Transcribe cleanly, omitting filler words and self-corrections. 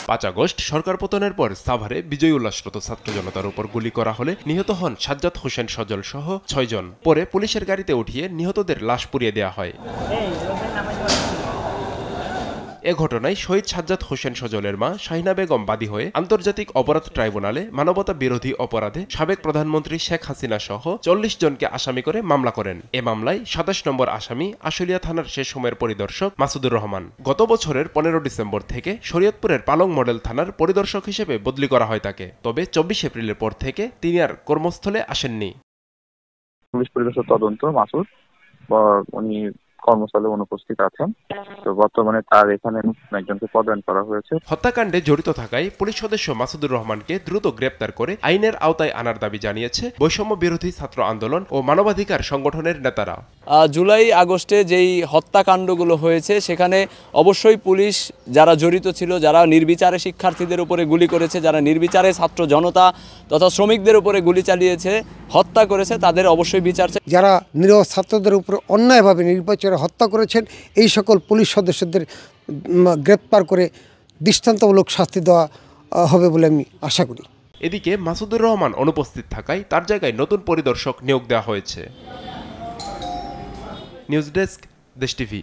5 August সরকার পতনের পর সাভারে বিজয় উল্লাসরত ছাত্র জনতার উপর গুলি করা হলে নিহত হন সাজ্জাদ হোসেন সজল সহ 6 জন। পরে পুলিশের গাড়িতে উঠিয়ে নিহতদের লাশ পুড়িয়ে দেওয়া হয়। এ ঘটনায় শহীদ সাজ্জাদ হোসেন সজলের মা শাহিনা বেগম বাদী হয়ে আন্তর্জাতিক অপরাধ ট্রাইব্যুনালে মানবতা বিরোধী অপরাধে সাবেক প্রধানমন্ত্রী শেখ হাসিনা সহ 40 জনকে আসামি করে মামলা করেন। এ মামলায় 27 নম্বর আসামি আশুলিয়া থানার সে সময়ের পরিদর্শক মাসুদুর রহমান। গত বছরের 15 ডিসেম্বর থেকে শরীয়তপুরের পালং মডেল থানার পরিদর্শক হিসেবে বদলি করা হয় তাকে। তবে 24 এপ্রিলের পর থেকে তিনি আর কর্মস্থলে আসেননি। পুলিশ পরিদর্শক তদন্ত মাসুদ উনি কর্মস্থলে অনুপস্থিত আছেন। তো বর্তমানে তার এখানে একজনকে পদায়ন করা হয়েছে। হত্যাকাণ্ডে জড়িত থাকায় পুলিশ সদস্য মাসুদুর রহমানকে দ্রুত গ্রেপ্তার করে আইনের আওতায় আনার দাবি জানিয়েছে বৈষম্য বিরোধী ছাত্র আন্দোলন ও মানবাধিকার সংগঠনের নেতারা। জুলাই আগস্টে যেই হত্যাকাণ্ডগুলো হয়েছে সেখানে অবশ্যই পুলিশ যারা জড়িত ছিল, যারা নির্বিচারে শিক্ষার্থীদের উপরে গুলি করেছে, যারা নির্বিচারে ছাত্র জনতা তথা শ্রমিকদের উপরে গুলি চালিয়েছে, হত্যা করেছে, তাদের অবশ্যই বিচার চাই। যারা নিরীহ ছাত্রদের উপর অন্যায়ভাবে নির্বিচারে হত্যা করেছেন এই সকল পুলিশ সদস্যদের গ্রেপ্তার করে দৃষ্টান্তমূলক শাস্তি দেওয়া হবে বলে আমি আশা করি। এদিকে মাসুদুর রহমান অনুপস্থিত থাকায় তার জায়গায় নতুন পরিদর্শক নিয়োগ দেওয়া হয়েছে। নিউজ ডেস্ক, দেশ টিভি।